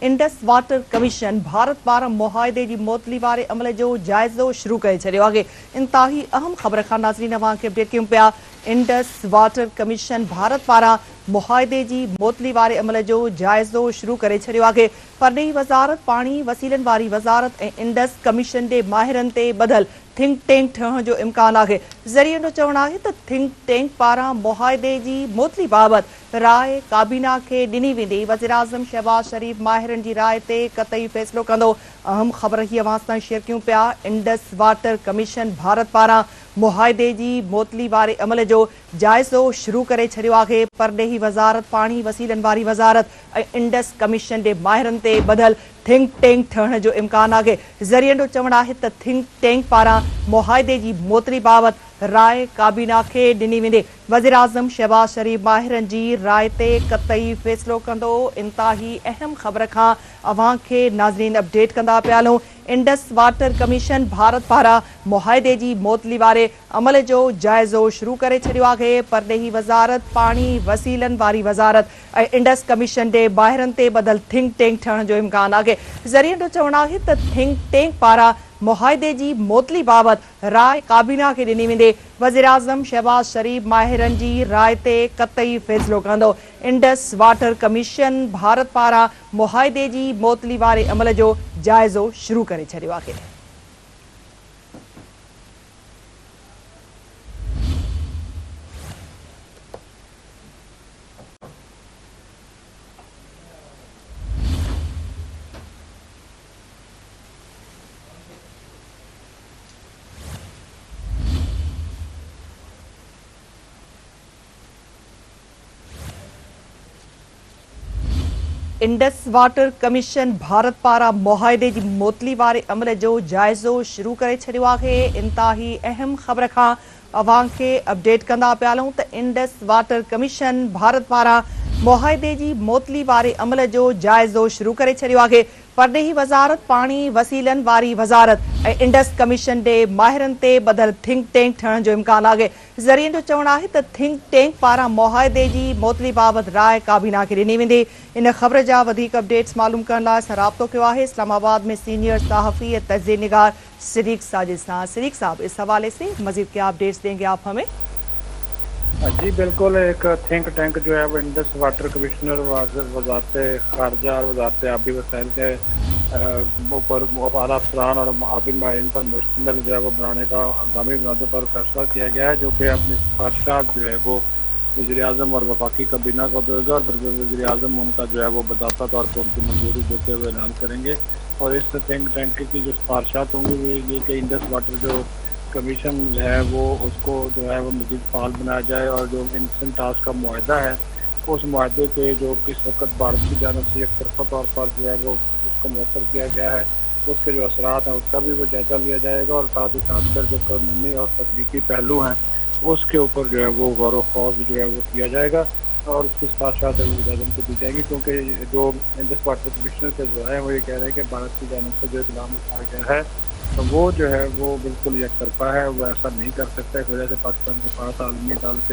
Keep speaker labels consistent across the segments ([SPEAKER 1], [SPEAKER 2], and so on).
[SPEAKER 1] Indus water commission Bharat पारां मुआहदे की मुअतली वारे अमल जो जायज़ो शुरू करे छॾियो आहे। इंतहाई अहम ख़बर खां नाज़रीन अवांखे अपडेट कयूं पिया। इंडस वाटर कमीशन भारत पारां मुआहदे की मुअतली वारे अमल जो जायज़ो शुरू करे छॾियो आहे। परॾेही वज़ारत पाणी वसीलनि वारी वज़ारत ऐं इंडस कमीशन जे माहिरनि ते ॿधल थिंक टैंक ठहण जो इम्कान आहे। ज़रिए जो चवणु आहे त थिंक टैंक पारां मुआहदे जी मुअतली बाबति राय काबीना खे ॾिनी वेंदी। वज़ीर आज़म शहबाज शरीफ़ माहिरनि जी राय ते क़तई फ़ैसिलो कंदो। अहम ख़बर ही अवां सां शेयर कयूं पिया। इंडस वाटर कमीशन भारत पारां मुआहदे जी मुअतली वारे अमल जो जायज़ो शुरू करे छॾियो आहे। परॾेही वज़ारत पाणी वसीलनि वारी वज़ारत ऐं इंडस कमीशन जे माहिरनि ते ॿधल थिंक टैंक ठहण जो इम्कान आहे। ज़रिए जो चवणु आहे त थिंक टैंक पारां मुआहदे जी मुअतली बाबति राय काबीना खे ॾिनी वेंदी। वज़ीर आज़म शहबाज शरीफ़ माहिरनि जी राय ते क़तई फ़ैसिलो कंदो। इंतहाई अहम ख़बर खां अवां खे नाज़रीन अपडेट कंदा पिया हलूं। इंडस वाटर कमीशन भारत पारां मुआहदे जी मुअतली वारे अमल जो जायज़ो शुरू करे छॾियो आहे। परॾेही वज़ारत पाणी वसीलनि वारी वज़ारत ऐं इंडस कमीशन जे माहिरनि ते ॿधल थिंक टैंक ठहण जो इम्कान आहे। ज़रिए जो चवणु आहे त थिंक टैंक पारां मुआहदे जी मुअतली बाबति राय काबीना खे ॾिनी वेंदी। वज़ीर आज़म शहबाज शरीफ़ माहिरनि जी राय ते क़तई फ़ैसिलो कंदो। इंडस वाटर कमीशन भारत पारां मुआहदे जी मुअतली वारे अमल जो जायज़ो शुरू करे छॾियो आहे। इंडस वाटर कमीशन भारत पारां मुआहदे जी मुअतली वारे अमल जो जायज़ो शुरू करे छॾियो आहे। इंतहाई अहम ख़बर खां अवां खे अपडेट कंदा पिया हलूं त इंडस वाटर कमीशन भारत पारां मुआहदे जी मुअतली वारे अमल जो जायज़ो शुरू करे छॾियो आहे। परॾेही वज़ारत पाणी वसीलनि वारी वज़ारत ऐं इंडस कमीशन जे माहिरनि ते ॿधल थिंक टैंक ठहण जो इम्कान आहे। ज़रिए जो चवणु आहे त थिंक टैंक पारां मुआहदे जी मुअतली बाबति राय काबीना खे ॾिनी वेंदी। इन ख़बर जा वधीक अपडेट्स मालूम करण लाइ असां राब्तो कयो आहे इस्लामाबाद में सीनियर सहाफ़ी ऐं तज़्ज़िया निगार सिद्दीक़ साजिद सां। सिद्दीक़ साहब, इस हवाले से मज़ीद क्या अपडेट्स देंगे आप हमें?
[SPEAKER 2] जी बिल्कुल, एक थिंक टैंक जो है वो इंडस वाटर कमिश्नर वजारत खारजा और वजारत आबी वसाइल के ऊपर आला अफसरान और आबी माहिरीन पर मुश्तमिल जो है वो बनाने का हंगामी बुनियादों पर फैसला किया गया है, जो कि अपनी सिफारिशात जो है वो वज़ीर आज़म और वफाकी काबीना को देगा और फिर वज़ीर आज़म उनका जो है वो बज़ाब्ता तौर पर उनकी मंजूरी देते हुए ऐलान करेंगे। और इस थिंक टैंक की जो सिफारिशात होंगी वो ये कि इंडस वाटर जो कमीशन है वो उसको जो है वो मज़ीद फाल बनाया जाए और जो इंस्टेंट टास्क का मुआहदा है उस मुआहदे पे जो किस वक्त भारत की जानिब से एक तरफा तौर पर जो है वो उसको मुअत्तर किया गया है, उसके जो असरात हैं उसका भी वो जायज़ा लिया जाएगा और साथ ही साथ फिर जो कानूनी और तकनीकी पहलू हैं उसके ऊपर जो है वो गौर व खौज जो है वो किया जाएगा और उसकी सिफारिशात वज़ीर आज़म को दी जाएगी। क्योंकि जो इंडस वाटर कमिश्नर के जो है वो ये कह रहे हैं कि भारत की जानिब से जो इक़दाम उठाया गया है तो वो जो है वो बिल्कुल एक तरफा है, वो ऐसा नहीं कर सकता। इस वजह से पाकिस्तान के पास आलमी अदालत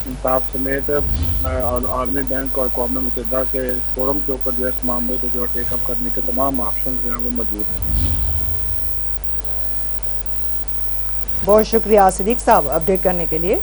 [SPEAKER 2] इंसाफ समेत आलमी बैंक और अक़वाम मुत्तहिदा के फोरम के ऊपर जो है इस मामले को जो है टेकअप करने के तमाम ऑप्शन जो हैं वो मौजूद हैं।
[SPEAKER 1] बहुत शुक्रिया सिद्दीक़ साहब अपडेट करने के लिए।